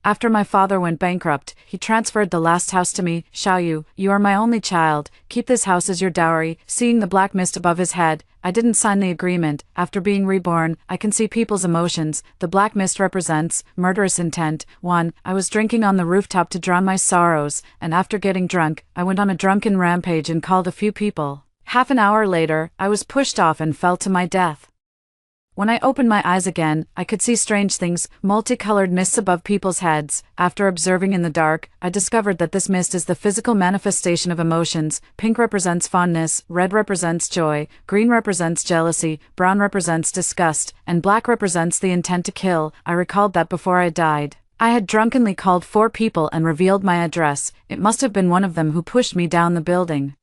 After my father went bankrupt, he transferred the last house to me. Xiaoyu, you are my only child. Keep this house as your dowry. Seeing the black mist above his head, I didn't sign the agreement. After being reborn, I can see people's emotions. The black mist represents murderous intent. 1. I was drinking on the rooftop to drown my sorrows, and after getting drunk, I went on a drunken rampage and called a few people. Half an hour later, I was pushed off and fell to my death. When I opened my eyes again, I could see strange things, multicolored mists above people's heads. After observing in the dark, I discovered that this mist is the physical manifestation of emotions. Pink represents fondness, red represents joy, green represents jealousy, brown represents disgust, and black represents the intent to kill. I recalled that before I died, I had drunkenly called 4 people and revealed my address. It must have been one of them who pushed me down the building.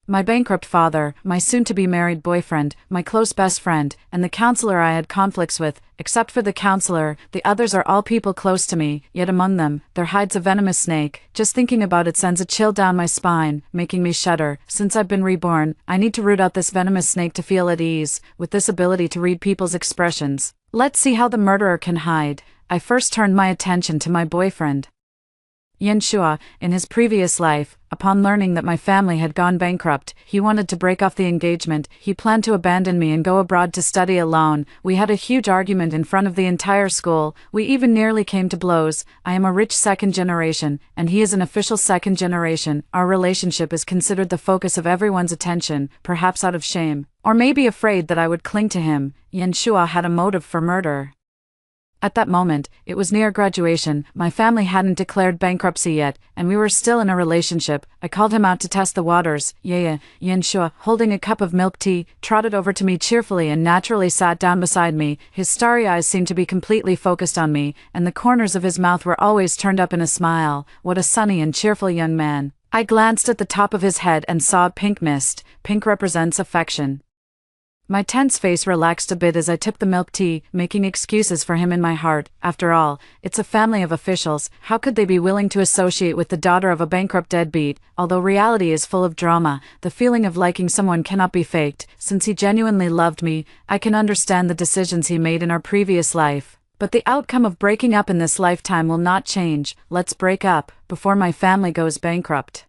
My bankrupt father, my soon-to-be-married boyfriend, my close best friend, and the counselor I had conflicts with. Except for the counselor, the others are all people close to me, yet among them, there hides a venomous snake. Just thinking about it sends a chill down my spine, making me shudder. Since I've been reborn, I need to root out this venomous snake to feel at ease. With this ability to read people's expressions, let's see how the murderer can hide. I first turned my attention to my boyfriend. Yan Shua, in his previous life, upon learning that my family had gone bankrupt, he wanted to break off the engagement. He planned to abandon me and go abroad to study alone. We had a huge argument in front of the entire school. We even nearly came to blows. I am a rich second generation, and he is an official second generation. Our relationship is considered the focus of everyone's attention, perhaps out of shame, or maybe afraid that I would cling to him. Yan Shua had a motive for murder. At that moment, it was near graduation. My family hadn't declared bankruptcy yet, and we were still in a relationship. I called him out to test the waters. Yan Shua, holding a cup of milk tea, trotted over to me cheerfully and naturally sat down beside me. His starry eyes seemed to be completely focused on me, and the corners of his mouth were always turned up in a smile. What a sunny and cheerful young man. I glanced at the top of his head and saw a pink mist. Pink represents affection. My tense face relaxed a bit as I tipped the milk tea, making excuses for him in my heart. After all, it's a family of officials. How could they be willing to associate with the daughter of a bankrupt deadbeat? Although reality is full of drama, the feeling of liking someone cannot be faked. Since he genuinely loved me, I can understand the decisions he made in our previous life. But the outcome of breaking up in this lifetime will not change. Let's break up, before my family goes bankrupt.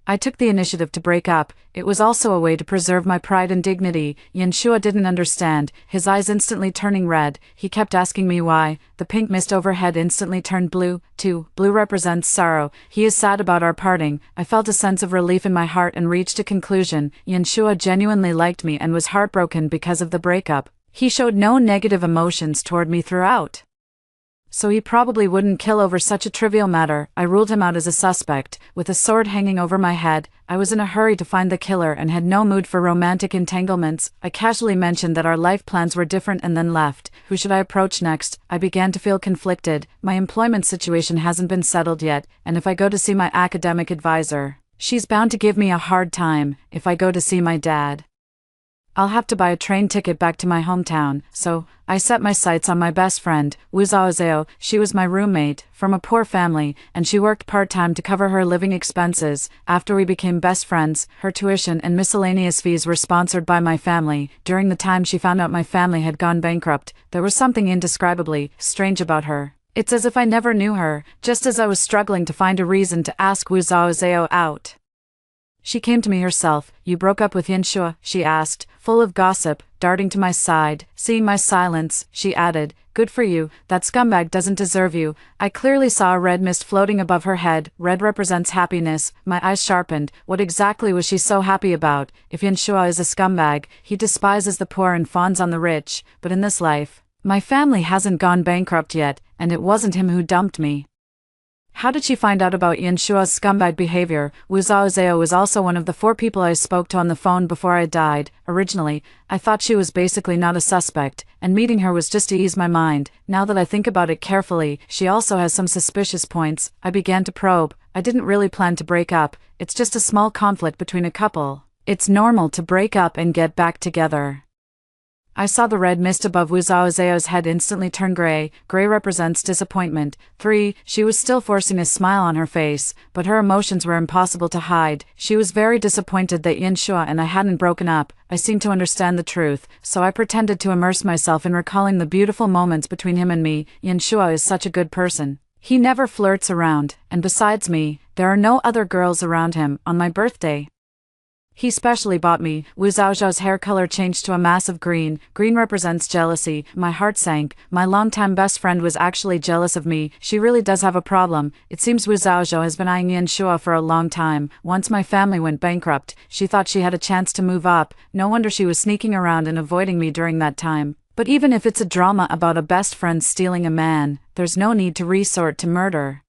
I took the initiative to break up. It was also a way to preserve my pride and dignity. Yan Shua didn't understand, his eyes instantly turning red. He kept asking me why. The pink mist overhead instantly turned blue, too. Blue represents sorrow. He is sad about our parting. I felt a sense of relief in my heart and reached a conclusion. Yan Shua genuinely liked me and was heartbroken because of the breakup. He showed no negative emotions toward me throughout. So he probably wouldn't kill over such a trivial matter. I ruled him out as a suspect. With a sword hanging over my head, I was in a hurry to find the killer and had no mood for romantic entanglements. I casually mentioned that our life plans were different and then left. Who should I approach next? I began to feel conflicted. My employment situation hasn't been settled yet, and if I go to see my academic advisor, she's bound to give me a hard time. If I go to see my dad, I'll have to buy a train ticket back to my hometown, so I set my sights on my best friend, Wu Zhaozhao. She was my roommate, from a poor family, and she worked part-time to cover her living expenses. After we became best friends, her tuition and miscellaneous fees were sponsored by my family. During the time she found out my family had gone bankrupt, there was something indescribably strange about her. It's as if I never knew her. Just as I was struggling to find a reason to ask Wu Zhaozhao out, she came to me herself. You broke up with Yan Shua? She asked, full of gossip. Darting to my side, seeing my silence, she added, good for you, that scumbag doesn't deserve you. I clearly saw a red mist floating above her head. Red represents happiness. My eyes sharpened. What exactly was she so happy about? If Yan Shua is a scumbag, he despises the poor and fawns on the rich. But in this life, my family hasn't gone bankrupt yet, and it wasn't him who dumped me. How did she find out about Yan Shua's scumbag behavior? Wu Zhaozhao was also one of the 4 people I spoke to on the phone before I died. Originally, I thought she was basically not a suspect, and meeting her was just to ease my mind. Now that I think about it carefully, she also has some suspicious points. I began to probe. I didn't really plan to break up. It's just a small conflict between a couple. It's normal to break up and get back together. I saw the red mist above Wu Zhaozhao's head instantly turn gray. Gray represents disappointment. 3. She was still forcing a smile on her face, but her emotions were impossible to hide. She was very disappointed that Yan Shua and I hadn't broken up. I seemed to understand the truth, so I pretended to immerse myself in recalling the beautiful moments between him and me. Yan Shua is such a good person. He never flirts around, and besides me, there are no other girls around him on my birthday. He specially bought me. Wu Zhaozhao's hair color changed to a massive green. Green represents jealousy. My heart sank. My longtime best friend was actually jealous of me. She really does have a problem. It seems Wu Zhaozhao has been eyeing Yan Shua for a long time. Once my family went bankrupt, she thought she had a chance to move up. No wonder she was sneaking around and avoiding me during that time. But even if it's a drama about a best friend stealing a man, there's no need to resort to murder.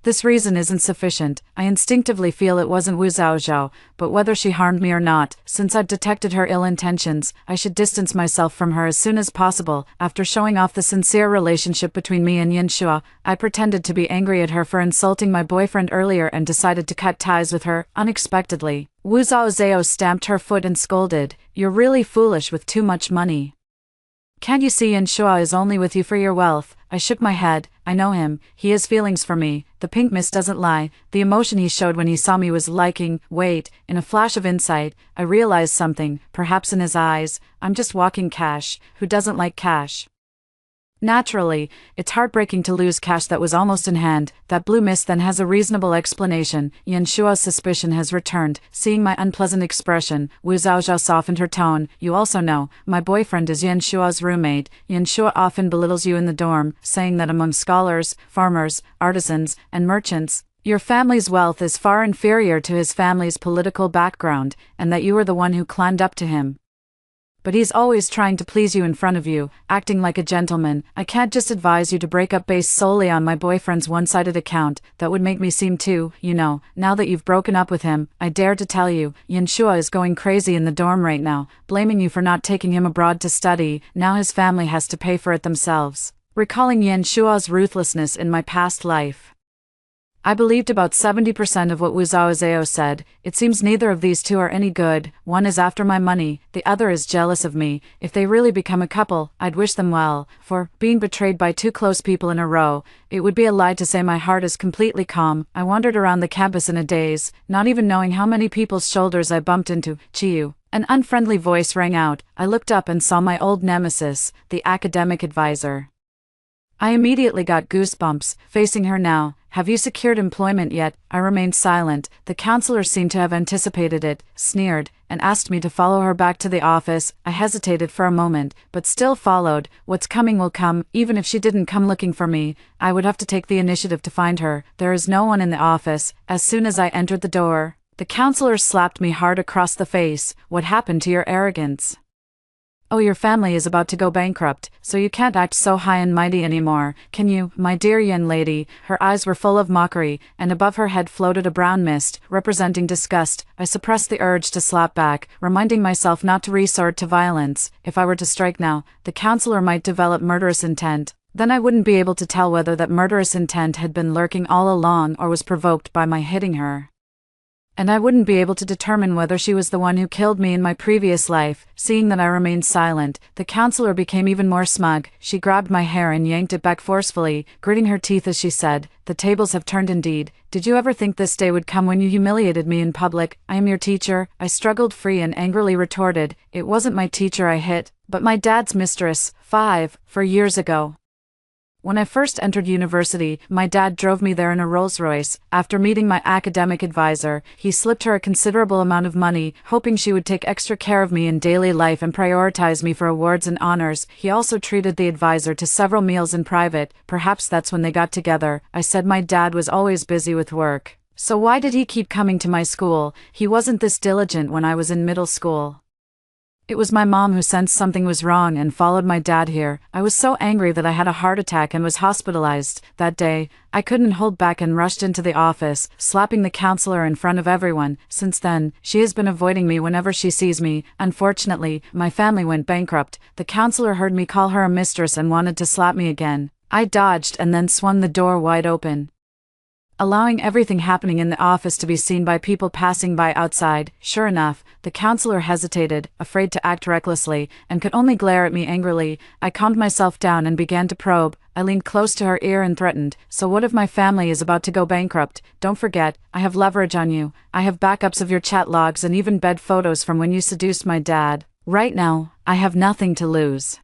This reason isn't sufficient. I instinctively feel it wasn't Wu Zhaozhao, but whether she harmed me or not, since I've detected her ill intentions, I should distance myself from her as soon as possible. After showing off the sincere relationship between me and Yan Shua, I pretended to be angry at her for insulting my boyfriend earlier and decided to cut ties with her, unexpectedly. Wu Zhaozhao stamped her foot and scolded, "You're really foolish with too much money. Can't you see Yan Shua is only with you for your wealth?" I shook my head. I know him. He has feelings for me. The pink mist doesn't lie. The emotion he showed when he saw me was liking. Wait, in a flash of insight, I realized something, perhaps in his eyes. I'm just walking cash. Who doesn't like cash? Naturally, it's heartbreaking to lose cash that was almost in hand. That blue mist then has a reasonable explanation. Yan Shua's suspicion has returned. Seeing my unpleasant expression, Wu Zhaozhao softened her tone. "You also know, my boyfriend is Yan Shua's roommate. Yan Shua often belittles you in the dorm, saying that among scholars, farmers, artisans, and merchants, your family's wealth is far inferior to his family's political background, and that you are the one who climbed up to him. But he's always trying to please you in front of you, acting like a gentleman. I can't just advise you to break up based solely on my boyfriend's one-sided account. That would make me seem too, now that you've broken up with him, I dare to tell you, Yan Shua is going crazy in the dorm right now, blaming you for not taking him abroad to study. Now his family has to pay for it themselves." Recalling Yan Shua's ruthlessness in my past life, I believed about 70% of what Wu Zhaozhao said. It seems neither of these two are any good. One is after my money, the other is jealous of me. If they really become a couple, I'd wish them well. For being betrayed by two close people in a row, it would be a lie to say my heart is completely calm. I wandered around the campus in a daze, not even knowing how many people's shoulders I bumped into. "Chiyu." An unfriendly voice rang out. I looked up and saw my old nemesis, the academic advisor. I immediately got goosebumps, facing her now. "Have you secured employment yet?" I remained silent. The counselor seemed to have anticipated it, sneered, and asked me to follow her back to the office. I hesitated for a moment, but still followed. What's coming will come. Even if she didn't come looking for me, I would have to take the initiative to find her. There is no one in the office. As soon as I entered the door, the counselor slapped me hard across the face. "What happened to your arrogance? Oh, your family is about to go bankrupt, so you can't act so high and mighty anymore, can you, my dear young lady?" Her eyes were full of mockery, and above her head floated a brown mist, representing disgust. I suppressed the urge to slap back, reminding myself not to resort to violence. If I were to strike now, the counselor might develop murderous intent. Then I wouldn't be able to tell whether that murderous intent had been lurking all along or was provoked by my hitting her. And I wouldn't be able to determine whether she was the one who killed me in my previous life. Seeing that I remained silent, the counselor became even more smug. She grabbed my hair and yanked it back forcefully, gritting her teeth as she said, "The tables have turned indeed. Did you ever think this day would come when you humiliated me in public? I am your teacher." I struggled free and angrily retorted, "It wasn't my teacher I hit, but my dad's mistress, 4 years ago. When I first entered university, my dad drove me there in a Rolls-Royce. After meeting my academic advisor, he slipped her a considerable amount of money, hoping she would take extra care of me in daily life and prioritize me for awards and honors. He also treated the advisor to several meals in private. Perhaps that's when they got together." I said my dad was always busy with work. So why did he keep coming to my school? He wasn't this diligent when I was in middle school. It was my mom who sensed something was wrong and followed my dad here. I was so angry that I had a heart attack and was hospitalized. That day, I couldn't hold back and rushed into the office, slapping the counselor in front of everyone. Since then, she has been avoiding me whenever she sees me. Unfortunately, my family went bankrupt. The counselor heard me call her a mistress and wanted to slap me again. I dodged and then swung the door wide open, allowing everything happening in the office to be seen by people passing by outside. Sure enough, the counselor hesitated, afraid to act recklessly, and could only glare at me angrily. I calmed myself down and began to probe. I leaned close to her ear and threatened, "So what if my family is about to go bankrupt? Don't forget, I have leverage on you. I have backups of your chat logs and even bed photos from when you seduced my dad. Right now, I have nothing to lose.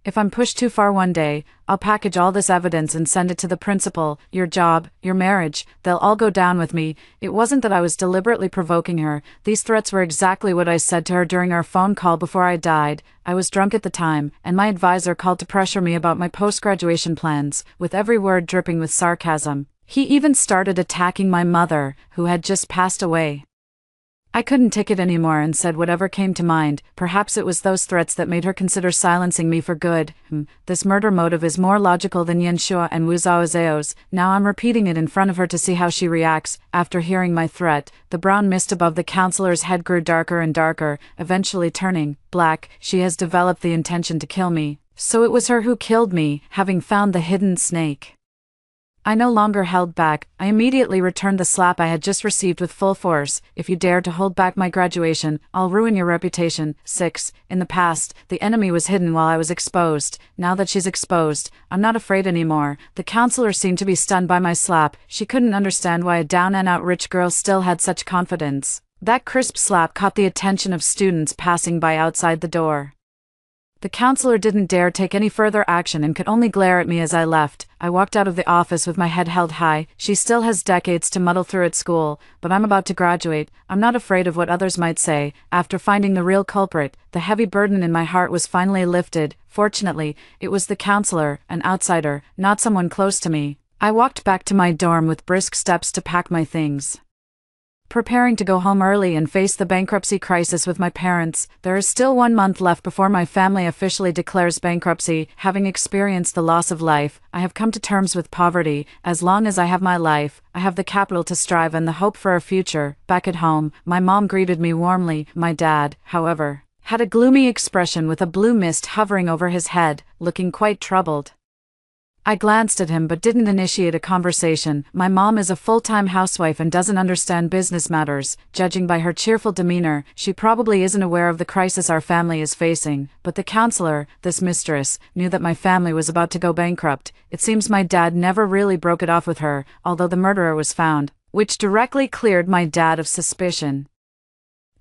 If I'm pushed too far one day, I'll package all this evidence and send it to the principal, your job, your marriage, they'll all go down with me. It wasn't that I was deliberately provoking her, these threats were exactly what I said to her during our phone call before I died. I was drunk at the time, and my advisor called to pressure me about my post-graduation plans, with every word dripping with sarcasm. He even started attacking my mother, who had just passed away. I couldn't take it anymore and said whatever came to mind. Perhaps it was those threats that made her consider silencing me for good. This murder motive is more logical than Yanshua and Wu Zhao's. Now I'm repeating it in front of her to see how she reacts. After hearing my threat, the brown mist above the counselor's head grew darker and darker, eventually turning black. She has developed the intention to kill me. So it was her who killed me, having found the hidden snake. I no longer held back. I immediately returned the slap I had just received with full force. If you dare to hold back my graduation, I'll ruin your reputation. 6. In the past, the enemy was hidden while I was exposed. Now that she's exposed, I'm not afraid anymore. The counselor seemed to be stunned by my slap. She couldn't understand why a down-and-out rich girl still had such confidence. That crisp slap caught the attention of students passing by outside the door. The counselor didn't dare take any further action and could only glare at me as I left. I walked out of the office with my head held high. She still has decades to muddle through at school, but I'm about to graduate. I'm not afraid of what others might say. After finding the real culprit, the heavy burden in my heart was finally lifted. Fortunately, it was the counselor, an outsider, not someone close to me. I walked back to my dorm with brisk steps to pack my things. Preparing to go home early and face the bankruptcy crisis with my parents. There is still 1 month left before my family officially declares bankruptcy. Having experienced the loss of life, I have come to terms with poverty. As long as I have my life, I have the capital to strive and the hope for a future. Back at home, my mom greeted me warmly. My dad, however, had a gloomy expression with a blue mist hovering over his head, looking quite troubled. I glanced at him but didn't initiate a conversation. My mom is a full-time housewife and doesn't understand business matters. Judging by her cheerful demeanor, she probably isn't aware of the crisis our family is facing. But the counselor, this mistress, knew that my family was about to go bankrupt. It seems my dad never really broke it off with her, although the murderer was found, which directly cleared my dad of suspicion.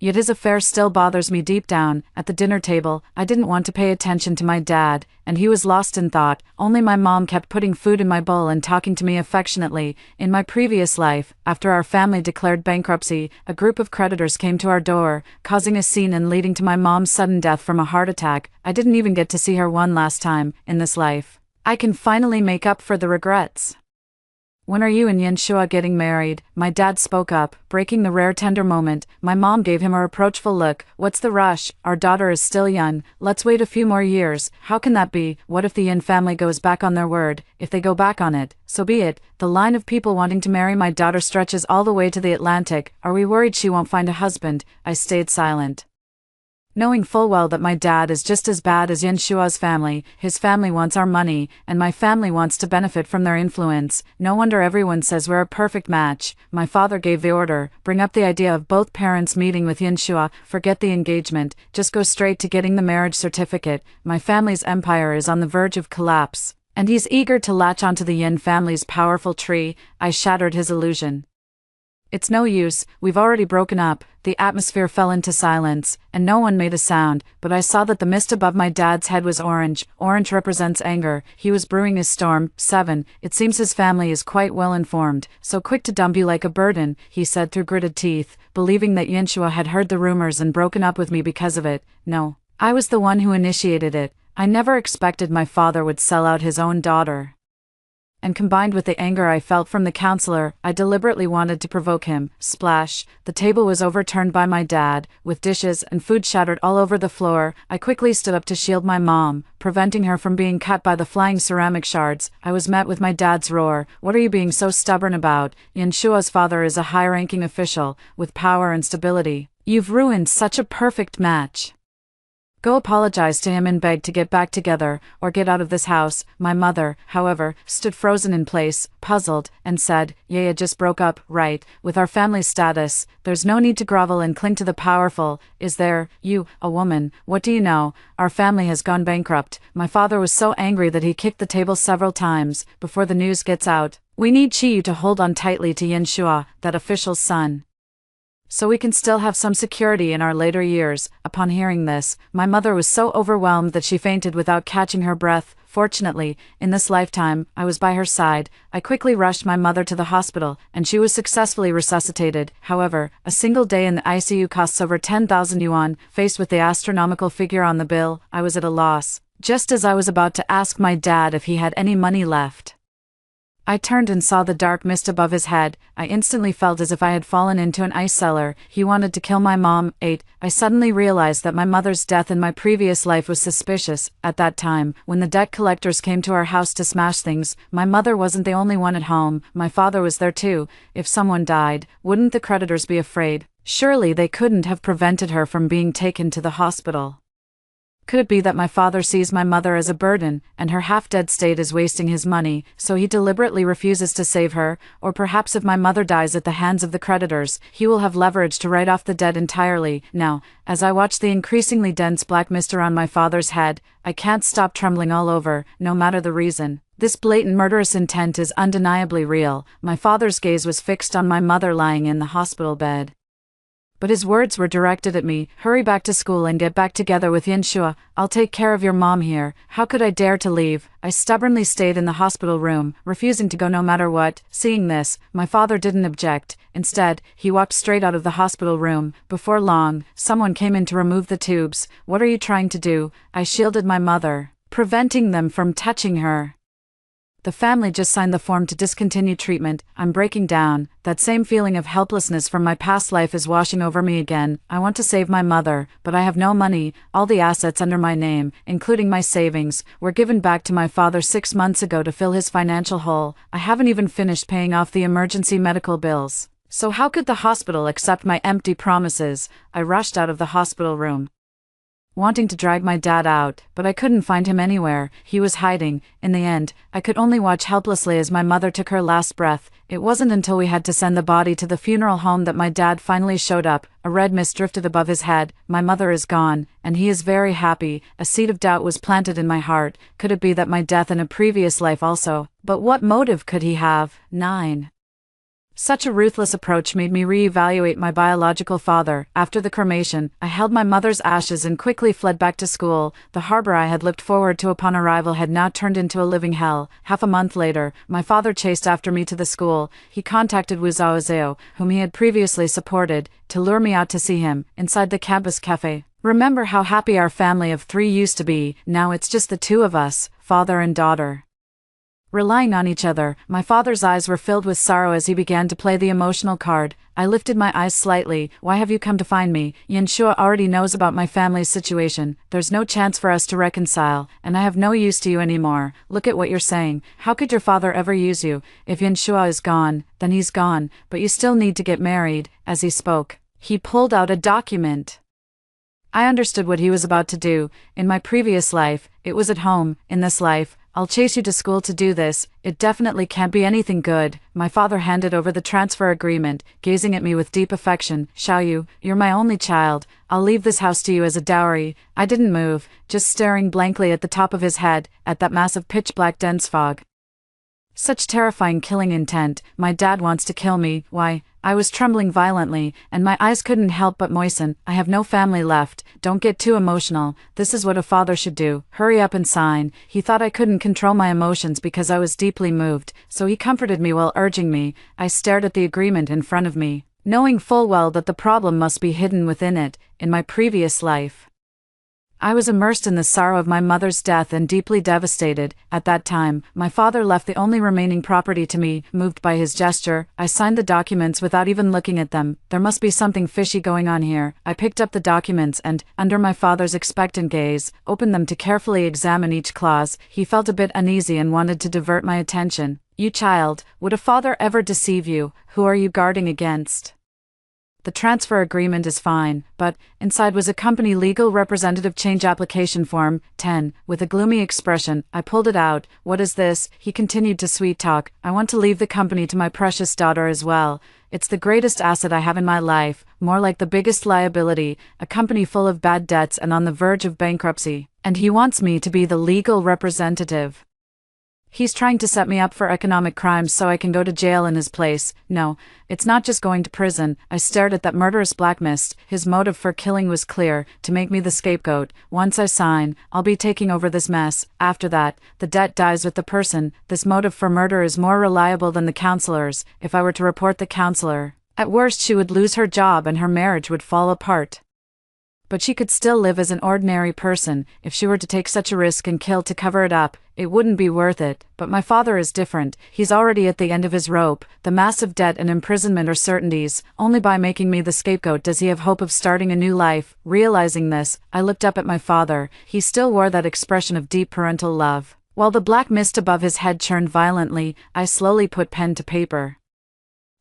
Yet his affair still bothers me deep down. At the dinner table, I didn't want to pay attention to my dad, and he was lost in thought. Only my mom kept putting food in my bowl and talking to me affectionately. In my previous life, after our family declared bankruptcy, a group of creditors came to our door, causing a scene and leading to my mom's sudden death from a heart attack. I didn't even get to see her one last time in this life. I can finally make up for the regrets. When are you and Yanshua getting married? My dad spoke up, breaking the rare tender moment. My mom gave him a reproachful look. What's the rush? Our daughter is still young. Let's wait a few more years. How can that be? What if the Yin family goes back on their word? If they go back on it, so be it. The line of people wanting to marry my daughter stretches all the way to the Atlantic. Are we worried she won't find a husband? I stayed silent, knowing full well that my dad is just as bad as Yanshua's family. His family wants our money, and my family wants to benefit from their influence. No wonder everyone says we're a perfect match. My father gave the order, bring up the idea of both parents meeting with Yanshua, forget the engagement, just go straight to getting the marriage certificate. My family's empire is on the verge of collapse, and he's eager to latch onto the Yin family's powerful tree. I shattered his illusion. It's no use, we've already broken up. The atmosphere fell into silence, and no one made a sound, but I saw that the mist above my dad's head was orange. Orange represents anger. He was brewing his storm. 7. It seems his family is quite well informed, so quick to dump you like a burden, he said through gritted teeth, believing that Yanshua had heard the rumors and broken up with me because of it. No, I was the one who initiated it. I never expected my father would sell out his own daughter. And combined with the anger I felt from the counselor, I deliberately wanted to provoke him. Splash! The table was overturned by my dad, with dishes and food shattered all over the floor. I quickly stood up to shield my mom, preventing her from being cut by the flying ceramic shards. I was met with my dad's roar. What are you being so stubborn about? Yanshua's father is a high-ranking official, with power and stability. You've ruined such a perfect match. Go apologize to him and beg to get back together, or get out of this house. My mother, however, stood frozen in place, puzzled, and said, Yaya just broke up, right? With our family status, there's no need to grovel and cling to the powerful, is there? You, a woman, what do you know? Our family has gone bankrupt. My father was so angry that he kicked the table several times. Before the news gets out, we need Chiyu to hold on tightly to Yanshua, that official's son. so we can still have some security in our later years. Upon hearing this, my mother was so overwhelmed that she fainted without catching her breath. Fortunately, in this lifetime, I was by her side. I quickly rushed my mother to the hospital, and she was successfully resuscitated. However, a single day in the ICU costs over 10,000 yuan. Faced with the astronomical figure on the bill, I was at a loss. Just as I was about to ask my dad if he had any money left, I turned and saw the dark mist above his head. I instantly felt as if I had fallen into an ice cellar. He wanted to kill my mom. 8. I suddenly realized that my mother's death in my previous life was suspicious. At that time, when the debt collectors came to our house to smash things, my mother wasn't the only one at home. My father was there too. If someone died, wouldn't the creditors be afraid? Surely they couldn't have prevented her from being taken to the hospital. Could it be that my father sees my mother as a burden, and her half-dead state is wasting his money, so he deliberately refuses to save her? Or perhaps if my mother dies at the hands of the creditors, he will have leverage to write off the debt entirely. Now, as I watch the increasingly dense black mist around my father's head, I can't stop trembling all over, no matter the reason. This blatant murderous intent is undeniably real. My father's gaze was fixed on my mother lying in the hospital bed, but his words were directed at me. Hurry back to school and get back together with Yanshua. I'll take care of your mom here. How could I dare to leave? I stubbornly stayed in the hospital room, refusing to go no matter what. Seeing this, my father didn't object. Instead, he walked straight out of the hospital room. Before long, someone came in to remove the tubes. What are you trying to do? I shielded my mother, preventing them from touching her. The family just signed the form to discontinue treatment. I'm breaking down. That same feeling of helplessness from my past life is washing over me again. I want to save my mother, but I have no money. All the assets under my name, including my savings, were given back to my father 6 months ago to fill his financial hole. I haven't even finished paying off the emergency medical bills. So how could the hospital accept my empty promises? I rushed out of the hospital room, wanting to drag my dad out, but I couldn't find him anywhere. He was hiding. In the end, I could only watch helplessly as my mother took her last breath. It wasn't until we had to send the body to the funeral home that my dad finally showed up. A red mist drifted above his head. My mother is gone, and he is very happy. A seed of doubt was planted in my heart. Could it be that my death in a previous life also? But what motive could he have? 9. Such a ruthless approach made me re-evaluate my biological father. After the cremation, I held my mother's ashes and quickly fled back to school. The harbor I had looked forward to upon arrival had now turned into a living hell. Half a month later, my father chased after me to the school. He contacted Wu Zhaozhou, whom he had previously supported, to lure me out to see him, inside the campus cafe. Remember how happy our family of 3 used to be? Now it's just the 2 of us, father and daughter, relying on each other. My father's eyes were filled with sorrow as he began to play the emotional card. I lifted my eyes slightly. Why have you come to find me? Yanshua already knows about my family's situation. There's no chance for us to reconcile, and I have no use to you anymore. Look at what you're saying. How could your father ever use you? If Yanshua is gone, then he's gone, but you still need to get married. As he spoke, he pulled out a document. I understood what he was about to do. In my previous life, it was at home. In this life, I'll chase you to school to do this. It definitely can't be anything good. My father handed over the transfer agreement, gazing at me with deep affection. Xiaoyu, you're my only child. I'll leave this house to you as a dowry. I didn't move, just staring blankly at the top of his head, at that mass of pitch-black dense fog. Such terrifying killing intent. My dad wants to kill me. Why? I was trembling violently, and my eyes couldn't help but moisten. I have no family left. Don't get too emotional. This is what a father should do. Hurry up and sign. He thought I couldn't control my emotions because I was deeply moved, so he comforted me while urging me. I stared at the agreement in front of me, knowing full well that the problem must be hidden within it. In my previous life, I was immersed in the sorrow of my mother's death and deeply devastated. At that time, my father left the only remaining property to me. Moved by his gesture, I signed the documents without even looking at them. There must be something fishy going on here. I picked up the documents and, under my father's expectant gaze, opened them to carefully examine each clause. He felt a bit uneasy and wanted to divert my attention. You child, would a father ever deceive you? Who are you guarding against? The transfer agreement is fine, but inside was a company legal representative change application form. 10. With a gloomy expression, I pulled it out. What is this? He continued to sweet talk. I want to leave the company to my precious daughter as well. It's the greatest asset I have in my life, more like the biggest liability, a company full of bad debts and on the verge of bankruptcy. And he wants me to be the legal representative. He's trying to set me up for economic crimes so I can go to jail in his place. No, it's not just going to prison. I stared at that murderous black mist. His motive for killing was clear, to make me the scapegoat. Once I sign, I'll be taking over this mess. After that, the debt dies with the person. This motive for murder is more reliable than the counselor's. If I were to report the counselor, at worst she would lose her job and her marriage would fall apart. But she could still live as an ordinary person. If she were to take such a risk and kill to cover it up, it wouldn't be worth it. But my father is different. He's already at the end of his rope. The massive debt and imprisonment are certainties. Only by making me the scapegoat does he have hope of starting a new life. Realizing this, I looked up at my father. He still wore that expression of deep parental love. While the black mist above his head churned violently, I slowly put pen to paper.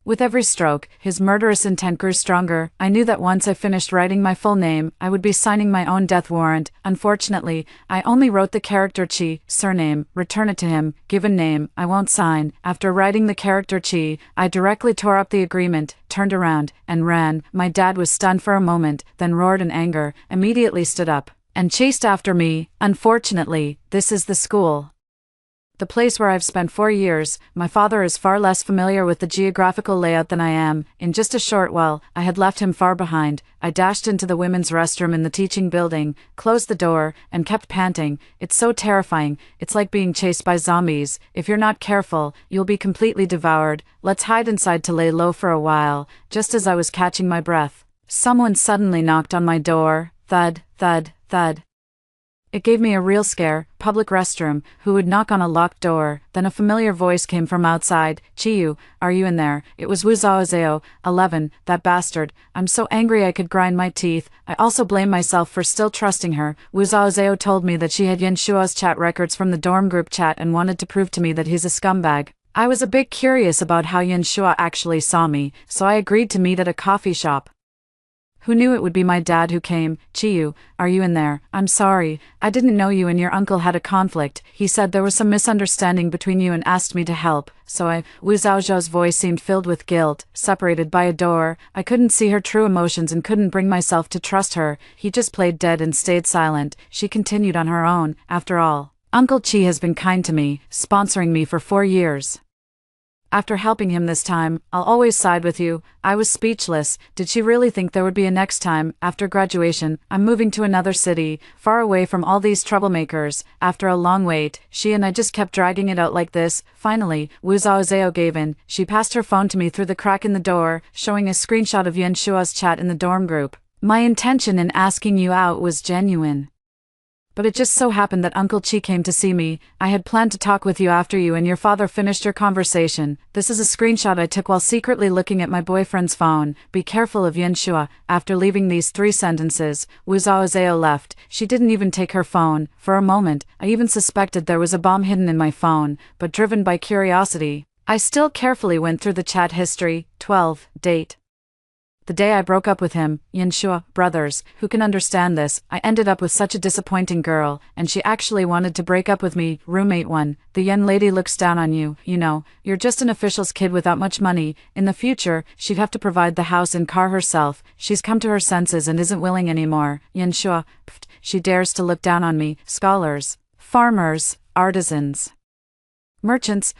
With every stroke, his murderous intent grew stronger. I knew that once I finished writing my full name, I would be signing my own death warrant. Unfortunately, I only wrote the character Chi, surname, return it to him, given name, I won't sign. After writing the character Chi, I directly tore up the agreement, turned around, and ran. My dad was stunned for a moment, then roared in anger, immediately stood up, and chased after me. Unfortunately, this is the school. The place where I've spent 4 years. My father is far less familiar with the geographical layout than I am. In just a short while, I had left him far behind. I dashed into the women's restroom in the teaching building, closed the door, and kept panting. It's so terrifying. It's like being chased by zombies. If you're not careful, you'll be completely devoured. Let's hide inside to lay low for a while. Just as I was catching my breath, someone suddenly knocked on my door. Thud, thud, thud. It gave me a real scare. Public restroom. Who would knock on a locked door? Then a familiar voice came from outside. Chiyu, are you in there? It was Wu Zhaozhao, 11, that bastard. I'm so angry I could grind my teeth. I also blame myself for still trusting her. Wu Zhaozhao told me that she had Yan Shua's chat records from the dorm group chat and wanted to prove to me that he's a scumbag. I was a bit curious about how Yan Shua actually saw me, so I agreed to meet at a coffee shop. Who knew it would be my dad who came? Chiyu, are you in there? I'm sorry, I didn't know you and your uncle had a conflict. He said there was some misunderstanding between you and asked me to help, so Wu Zhaozhao's voice seemed filled with guilt. Separated by a door, I couldn't see her true emotions and couldn't bring myself to trust her. He just played dead and stayed silent. She continued on her own. After all, Uncle Chi has been kind to me, sponsoring me for 4 years. After helping him this time, I'll always side with you. I was speechless. Did she really think there would be a next time? After graduation, I'm moving to another city, far away from all these troublemakers. After a long wait, she and I just kept dragging it out like this. Finally, Wu Zhaozhao gave in. She passed her phone to me through the crack in the door, showing a screenshot of Yan Shua's chat in the dorm group. My intention in asking you out was genuine. But it just so happened that Uncle Chi came to see me. I had planned to talk with you after you and your father finished your conversation. This is a screenshot I took while secretly looking at my boyfriend's phone. Be careful of Yan Shua. After leaving these 3 sentences, Wu Zhaozhao left. She didn't even take her phone. For a moment, I even suspected there was a bomb hidden in my phone, but driven by curiosity, I still carefully went through the chat history. 12. Date. The day I broke up with him. Yan Shua, brothers, who can understand this? I ended up with such a disappointing girl, and she actually wanted to break up with me. Roommate 1, the Yan lady looks down on you. You know, you're just an official's kid without much money. In the future, she'd have to provide the house and car herself. She's come to her senses and isn't willing anymore. Yan Shua, she dares to look down on me. Scholars, farmers, artisans. Merchants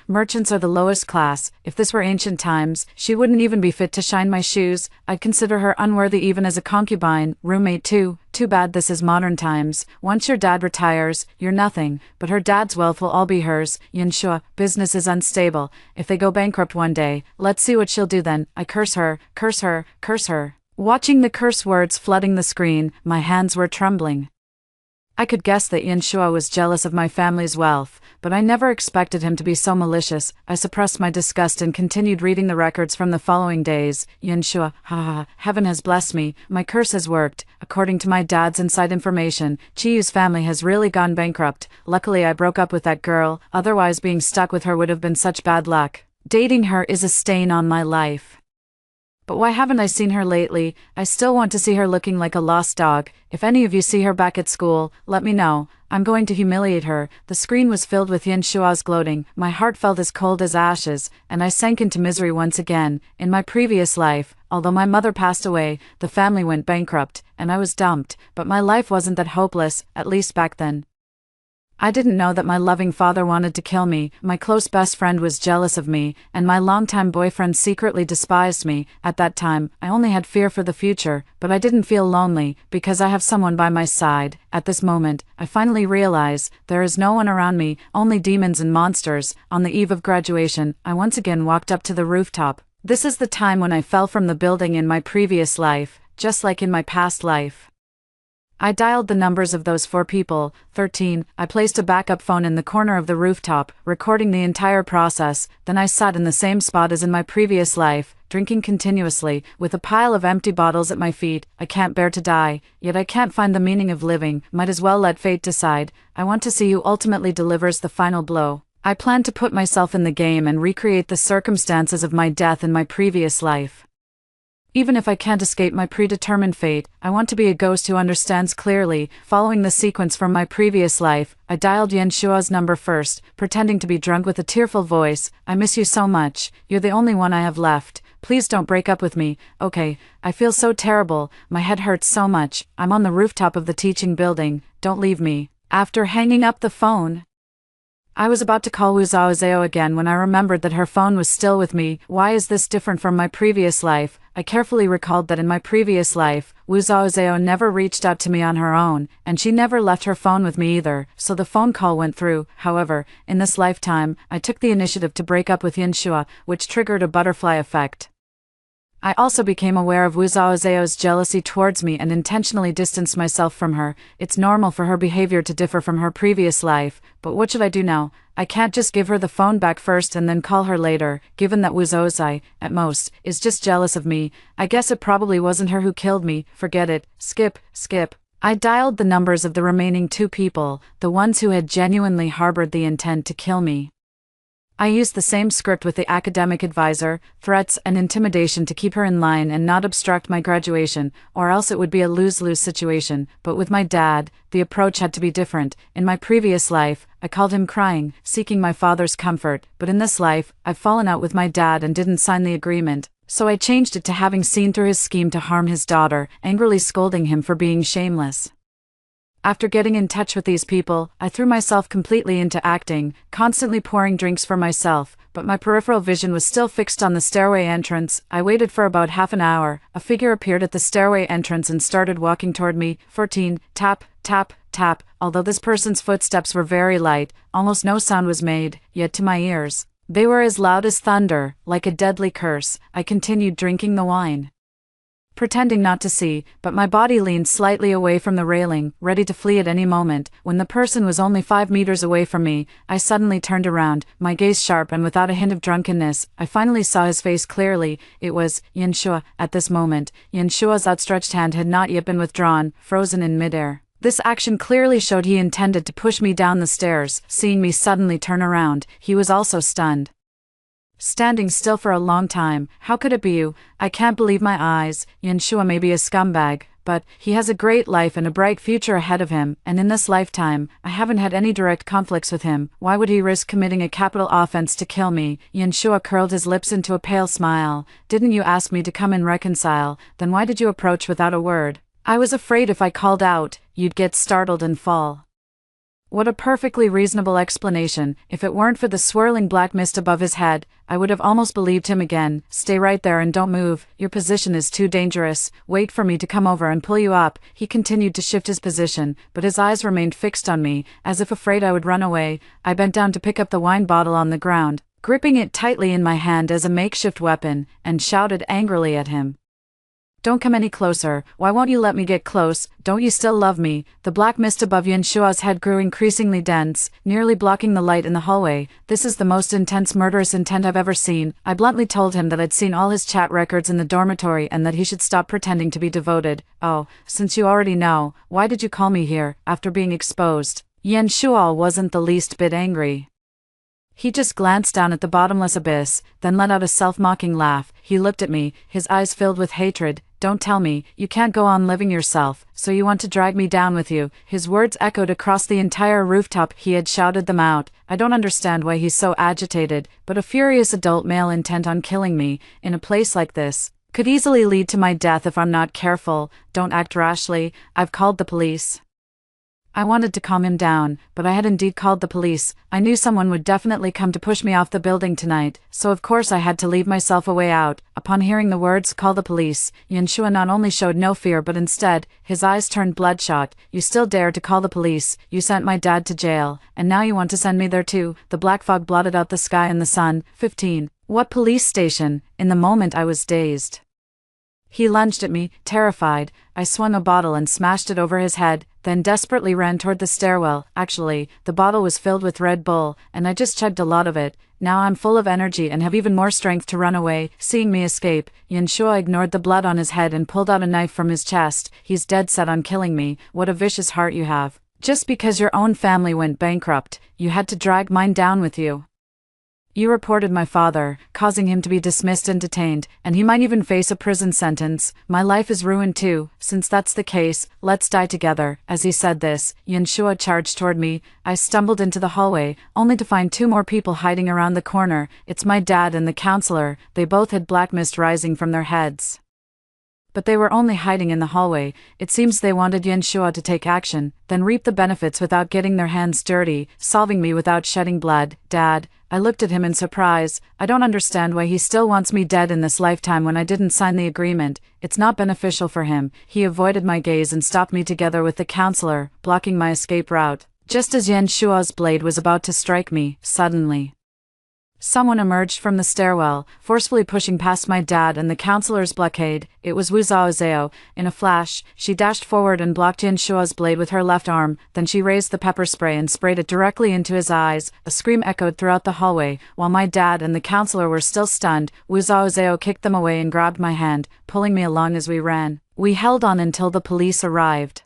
are the lowest class. If this were ancient times, she wouldn't even be fit to shine my shoes. I'd consider her unworthy even as a concubine. Roommate 2, too bad this is modern times. Once your dad retires, you're nothing, but her dad's wealth will all be hers. Yan Shua, business is unstable. If they go bankrupt one day, let's see what she'll do then. I curse her, curse her, curse her. Watching the curse words flooding the screen, my hands were trembling. I could guess that Yan Shua was jealous of my family's wealth, but I never expected him to be so malicious. I suppressed my disgust and continued reading the records from the following days. Yan Shua, heaven has blessed me. My curse has worked. According to my dad's inside information, Chiyu's family has really gone bankrupt. Luckily I broke up with that girl, otherwise being stuck with her would have been such bad luck. Dating her is a stain on my life. But why haven't I seen her lately? I still want to see her looking like a lost dog. If any of you see her back at school, let me know. I'm going to humiliate her. The screen was filled with Yan Shua's gloating. My heart felt as cold as ashes, and I sank into misery once again. In my previous life, although my mother passed away, the family went bankrupt, and I was dumped, but my life wasn't that hopeless, at least back then. I didn't know that my loving father wanted to kill me, my close best friend was jealous of me, and my longtime boyfriend secretly despised me. At that time, I only had fear for the future, but I didn't feel lonely, because I have someone by my side. At this moment, I finally realize, there is no one around me, only demons and monsters. On the eve of graduation, I once again walked up to the rooftop. This is the time when I fell from the building in my previous life, just like in my past life. I dialed the numbers of those 4 people, 13, I placed a backup phone in the corner of the rooftop, recording the entire process, then I sat in the same spot as in my previous life, drinking continuously, with a pile of empty bottles at my feet. I can't bear to die, yet I can't find the meaning of living, might as well let fate decide. I want to see who ultimately delivers the final blow. I plan to put myself in the game and recreate the circumstances of my death in my previous life. Even if I can't escape my predetermined fate, I want to be a ghost who understands clearly. Following the sequence from my previous life, I dialed Yan Shua's number first, pretending to be drunk with a tearful voice. I miss you so much, you're the only one I have left. Please don't break up with me, okay? I feel so terrible, my head hurts so much, I'm on the rooftop of the teaching building, don't leave me. After hanging up the phone, I was about to call Wu Zhaozhao again when I remembered that her phone was still with me. Why is this different from my previous life? I carefully recalled that in my previous life, Wu Zhaozhao never reached out to me on her own, and she never left her phone with me either, so the phone call went through. However, in this lifetime, I took the initiative to break up with Yan Shua, which triggered a butterfly effect. I also became aware of Wu Zhaozhao's jealousy towards me and intentionally distanced myself from her. It's normal for her behavior to differ from her previous life, but what should I do now? I can't just give her the phone back first and then call her later, given that Wu Zhaozhao, at most, is just jealous of me. I guess it probably wasn't her who killed me, forget it, skip. I dialed the numbers of the remaining 2 people, the ones who had genuinely harbored the intent to kill me. I used the same script with the academic advisor, threats and intimidation to keep her in line and not obstruct my graduation, or else it would be a lose-lose situation. But with my dad, the approach had to be different. In my previous life, I called him crying, seeking my father's comfort, but in this life, I've fallen out with my dad and didn't sign the agreement, so I changed it to having seen through his scheme to harm his daughter, angrily scolding him for being shameless. After getting in touch with these people, I threw myself completely into acting, constantly pouring drinks for myself, but my peripheral vision was still fixed on the stairway entrance. I waited for about half an hour, a figure appeared at the stairway entrance and started walking toward me. 14, tap, tap, tap. Although this person's footsteps were very light, almost no sound was made, yet to my ears, they were as loud as thunder, like a deadly curse. I continued drinking the wine, pretending not to see, but my body leaned slightly away from the railing, ready to flee at any moment. When the person was only 5 meters away from me, I suddenly turned around, my gaze sharp and without a hint of drunkenness. I finally saw his face clearly. It was Yan Shua. At this moment, Yan Shua's outstretched hand had not yet been withdrawn, frozen in midair. This action clearly showed he intended to push me down the stairs. Seeing me suddenly turn around, he was also stunned, standing still for a long time. How could it be you? I can't believe my eyes. Yan Shua may be a scumbag, but he has a great life and a bright future ahead of him, and in this lifetime, I haven't had any direct conflicts with him. Why would he risk committing a capital offense to kill me? Yan Shua curled his lips into a pale smile. Didn't you ask me to come and reconcile? Then why did you approach without a word? I was afraid if I called out, you'd get startled and fall. What a perfectly reasonable explanation. If it weren't for the swirling black mist above his head, I would have almost believed him again. Stay right there and don't move, your position is too dangerous. Wait for me to come over and pull you up. He continued to shift his position, but his eyes remained fixed on me, as if afraid I would run away. I bent down to pick up the wine bottle on the ground, gripping it tightly in my hand as a makeshift weapon, and shouted angrily at him. Don't come any closer. Why won't you let me get close? Don't you still love me? The black mist above Yan Shua's head grew increasingly dense, nearly blocking the light in the hallway. This is the most intense murderous intent I've ever seen. I bluntly told him that I'd seen all his chat records in the dormitory and that he should stop pretending to be devoted. Oh, since you already know, why did you call me here, after being exposed? Yan Shua wasn't the least bit angry. He just glanced down at the bottomless abyss, then let out a self-mocking laugh. He looked at me, his eyes filled with hatred. Don't tell me, you can't go on living yourself, so you want to drag me down with you. His words echoed across the entire rooftop. He had shouted them out. I don't understand why he's so agitated, but a furious adult male intent on killing me, in a place like this, could easily lead to my death if I'm not careful. Don't act rashly. I've called the police. I wanted to calm him down, but I had indeed called the police. I knew someone would definitely come to push me off the building tonight, so of course I had to leave myself a way out. Upon hearing the words, "call the police," Yanshua not only showed no fear but instead, his eyes turned bloodshot. "You still dare to call the police? You sent my dad to jail, and now you want to send me there too?" The black fog blotted out the sky and the sun. 15. What police station? In the moment I was dazed. He lunged at me, terrified. I swung a bottle and smashed it over his head, then desperately ran toward the stairwell. Actually, the bottle was filled with Red Bull, and I just chugged a lot of it. Now I'm full of energy and have even more strength to run away. Seeing me escape, Yanshua ignored the blood on his head and pulled out a knife from his chest. "He's dead set on killing me. What a vicious heart you have. Just because your own family went bankrupt, you had to drag mine down with you. You reported my father, causing him to be dismissed and detained, and he might even face a prison sentence. My life is ruined too. Since that's the case, let's die together." As he said this, Yanshua charged toward me. I stumbled into the hallway, only to find two more people hiding around the corner. It's my dad and the counselor. They both had black mist rising from their heads. But they were only hiding in the hallway. It seems they wanted Yanshua to take action, then reap the benefits without getting their hands dirty, solving me without shedding blood. "Dad," I looked at him in surprise. "I don't understand why he still wants me dead in this lifetime when I didn't sign the agreement. It's not beneficial for him." He avoided my gaze and stopped me together with the counselor, blocking my escape route. Just as Yanshua's blade was about to strike me, suddenly someone emerged from the stairwell, forcefully pushing past my dad and the counselor's blockade. It was Wu Zhaozhao. In a flash, she dashed forward and blocked Yanshua's blade with her left arm, then she raised the pepper spray and sprayed it directly into his eyes. A scream echoed throughout the hallway. While my dad and the counselor were still stunned, Wu Zhaozhao kicked them away and grabbed my hand, pulling me along as we ran. We held on until the police arrived.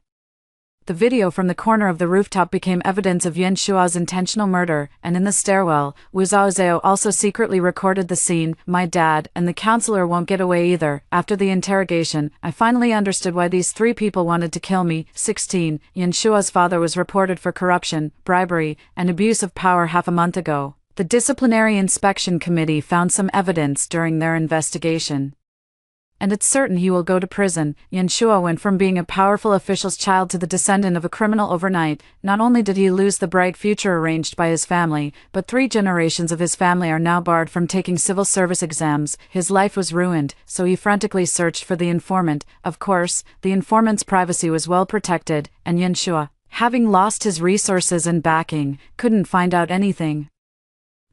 The video from the corner of the rooftop became evidence of Yanshua's intentional murder, and in the stairwell, Wu Zhaozhao also secretly recorded the scene. My dad and the counselor won't get away either. After the interrogation, I finally understood why these three people wanted to kill me. 16. Yanshua's father was reported for corruption, bribery, and abuse of power half a month ago. The Disciplinary Inspection Committee found some evidence during their investigation, and it's certain he will go to prison. Yanshua went from being a powerful official's child to the descendant of a criminal overnight. Not only did he lose the bright future arranged by his family, but 3 generations of his family are now barred from taking civil service exams. His life was ruined, so he frantically searched for the informant. Of course, the informant's privacy was well protected, and Yanshua, having lost his resources and backing, couldn't find out anything.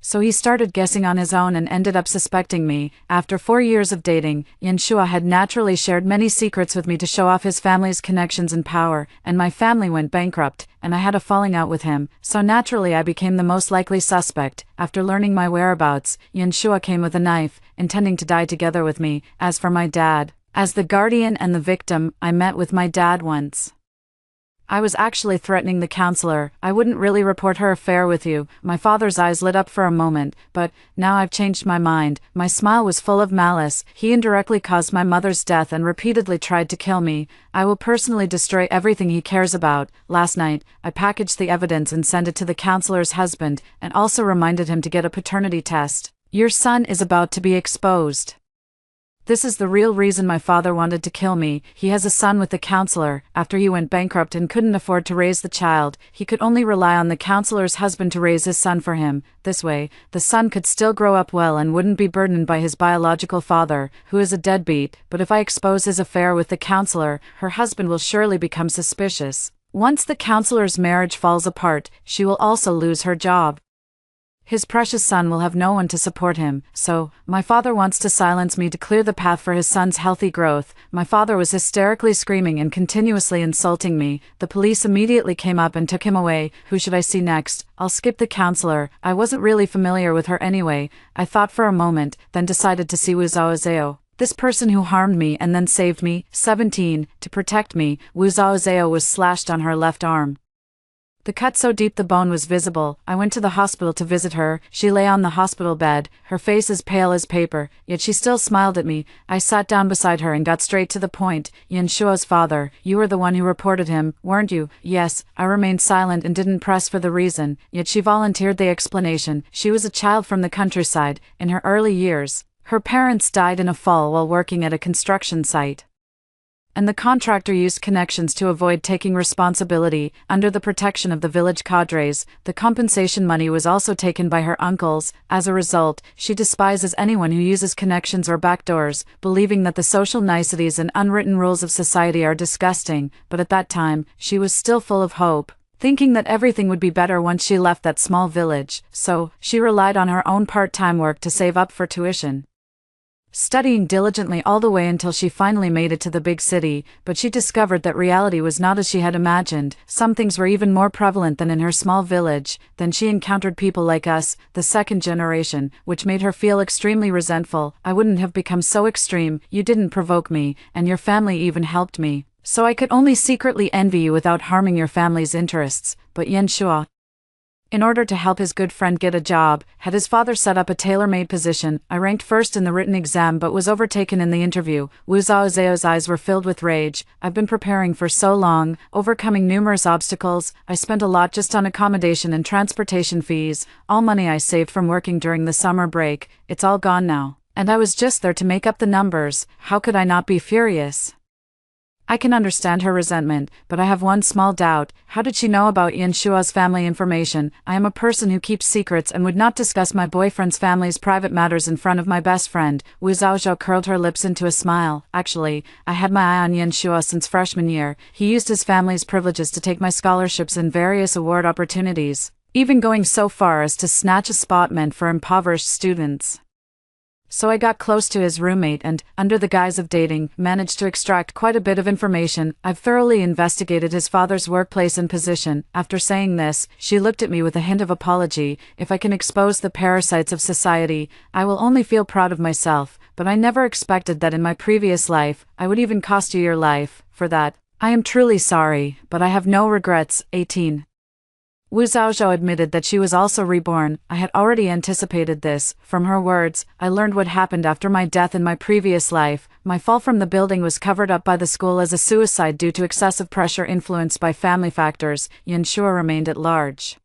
So he started guessing on his own and ended up suspecting me. After 4 years of dating, Yanshua had naturally shared many secrets with me to show off his family's connections and power, and my family went bankrupt, and I had a falling out with him, so naturally I became the most likely suspect. After learning my whereabouts, Yanshua came with a knife, intending to die together with me. As for my dad, as the guardian and the victim, I met with my dad once. I was actually threatening the counselor. "I wouldn't really report her affair with you." My father's eyes lit up for a moment, but now I've changed my mind. My smile was full of malice. "He indirectly caused my mother's death and repeatedly tried to kill me. I will personally destroy everything he cares about." Last night, I packaged the evidence and sent it to the counselor's husband, and also reminded him to get a paternity test. "Your son is about to be exposed. This is the real reason my father wanted to kill me. He has a son with the counselor. After he went bankrupt and couldn't afford to raise the child, he could only rely on the counselor's husband to raise his son for him. This way, the son could still grow up well and wouldn't be burdened by his biological father, who is a deadbeat. But if I expose his affair with the counselor, her husband will surely become suspicious. Once the counselor's marriage falls apart, she will also lose her job. His precious son will have no one to support him, so my father wants to silence me to clear the path for his son's healthy growth." My father was hysterically screaming and continuously insulting me. The police immediately came up and took him away. Who should I see next? I'll skip the counselor. I wasn't really familiar with her anyway. I thought for a moment, then decided to see Wu Zhaozhao, this person who harmed me and then saved me. 17. To protect me, Wu Zhaozhao was slashed on her left arm. The cut so deep the bone was visible. I went to the hospital to visit her. She lay on the hospital bed, her face as pale as paper, yet she still smiled at me. I sat down beside her and got straight to the point. "Yanshua's father, you were the one who reported him, weren't you?" "Yes." I remained silent and didn't press for the reason, yet she volunteered the explanation. She was a child from the countryside, in her early years. Her parents died in a fall while working at a construction site. And the contractor used connections to avoid taking responsibility. Under the protection of the village cadres, the compensation money was also taken by her uncles. As a result, she despises anyone who uses connections or backdoors, believing that the social niceties and unwritten rules of society are disgusting. But at that time, she was still full of hope, thinking that everything would be better once she left that small village. So, she relied on her own part-time work to save up for tuition, studying diligently all the way until she finally made it to the big city. But she discovered that reality was not as she had imagined. Some things were even more prevalent than in her small village. Then she encountered people like us, the second generation, which made her feel extremely resentful. I wouldn't have become so extreme, you didn't provoke me, and your family even helped me. So I could only secretly envy you without harming your family's interests. But Yan Shua, in order to help his good friend get a job, had his father set up a tailor-made position. I ranked first in the written exam but was overtaken in the interview. Wu Zhao's eyes were filled with rage. I've been preparing for so long, overcoming numerous obstacles. I spent a lot just on accommodation and transportation fees, all money I saved from working during the summer break. It's all gone now. And I was just there to make up the numbers. How could I not be furious? I can understand her resentment, but I have one small doubt. How did she know about Yan Shua's family information? I am a person who keeps secrets and would not discuss my boyfriend's family's private matters in front of my best friend. Wu Zhaozhou curled her lips into a smile. Actually, I had my eye on Yan Shua since freshman year. He used his family's privileges to take my scholarships and various award opportunities, even going so far as to snatch a spot meant for impoverished students. So I got close to his roommate and, under the guise of dating, managed to extract quite a bit of information. I've thoroughly investigated his father's workplace and position. After saying this, she looked at me with a hint of apology. If I can expose the parasites of society, I will only feel proud of myself. But I never expected that in my previous life, I would even cost you your life. For that, I am truly sorry, but I have no regrets. 18. Wu Zhaozhou admitted that she was also reborn. I had already anticipated this. From her words, I learned what happened after my death in my previous life. My fall from the building was covered up by the school as a suicide due to excessive pressure influenced by family factors. Yan Shua remained at large.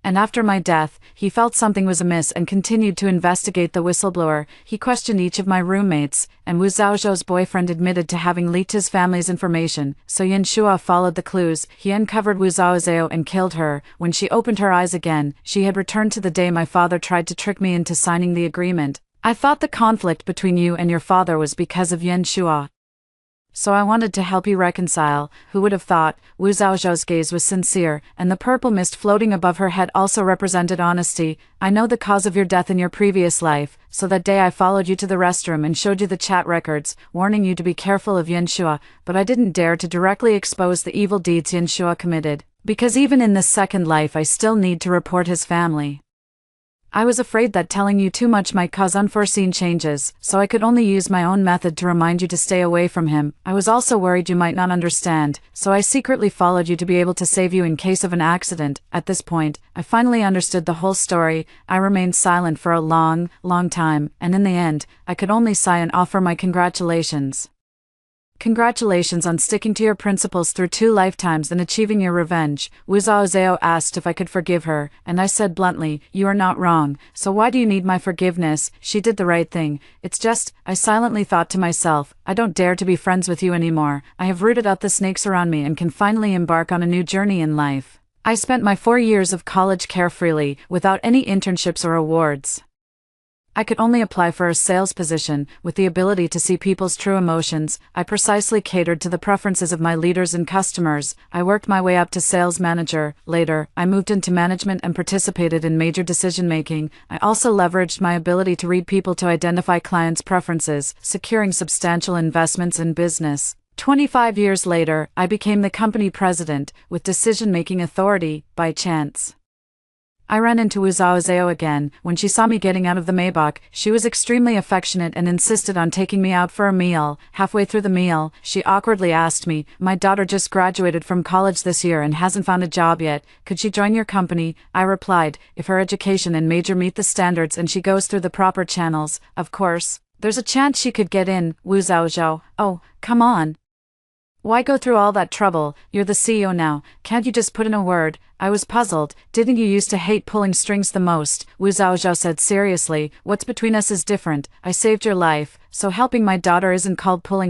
And after my death, he felt something was amiss and continued to investigate the whistleblower. He questioned each of my roommates, and Wu Zhaozhou's boyfriend admitted to having leaked his family's information. So Yan Shua followed the clues. He uncovered Wu Zhaozhou and killed her. When she opened her eyes again, she had returned to the day my father tried to trick me into signing the agreement. I thought the conflict between you and your father was because of Yan Shua. So I wanted to help you reconcile. Who would have thought? Wu Zhaozhou's gaze was sincere, and the purple mist floating above her head also represented honesty. I know the cause of your death in your previous life, so that day I followed you to the restroom and showed you the chat records, warning you to be careful of Yan Shua, but I didn't dare to directly expose the evil deeds Yan Shua committed, because even in this second life I still need to report his family. I was afraid that telling you too much might cause unforeseen changes, so I could only use my own method to remind you to stay away from him. I was also worried you might not understand, so I secretly followed you to be able to save you in case of an accident. At this point, I finally understood the whole story. I remained silent for a long, long time, and in the end, I could only sigh and offer my congratulations. Congratulations on sticking to your principles through 2 lifetimes and achieving your revenge. Wu Zhaozhou asked if I could forgive her, and I said bluntly, you are not wrong, so why do you need my forgiveness? She did the right thing. It's just, I silently thought to myself, I don't dare to be friends with you anymore. I have rooted out the snakes around me and can finally embark on a new journey in life. I spent my 4 years of college carefreely, without any internships or awards. I could only apply for a sales position, with the ability to see people's true emotions. I precisely catered to the preferences of my leaders and customers. I worked my way up to sales manager. Later, I moved into management and participated in major decision-making. I also leveraged my ability to read people to identify clients' preferences, securing substantial investments in business. 25 years later, I became the company president, with decision-making authority, by chance. I ran into Wu Zhaozhou again. When she saw me getting out of the Maybach, she was extremely affectionate and insisted on taking me out for a meal. Halfway through the meal, she awkwardly asked me, my daughter just graduated from college this year and hasn't found a job yet. Could she join your company? I replied, if her education and major meet the standards and she goes through the proper channels, of course. There's a chance she could get in. Wu Zhaozhou, oh, come on. Why go through all that trouble? You're the CEO now. Can't you just put in a word? I was puzzled. Didn't you used to hate pulling strings the most? Wu Zhaozhou said seriously, what's between us is different. I saved your life, so helping my daughter isn't called pulling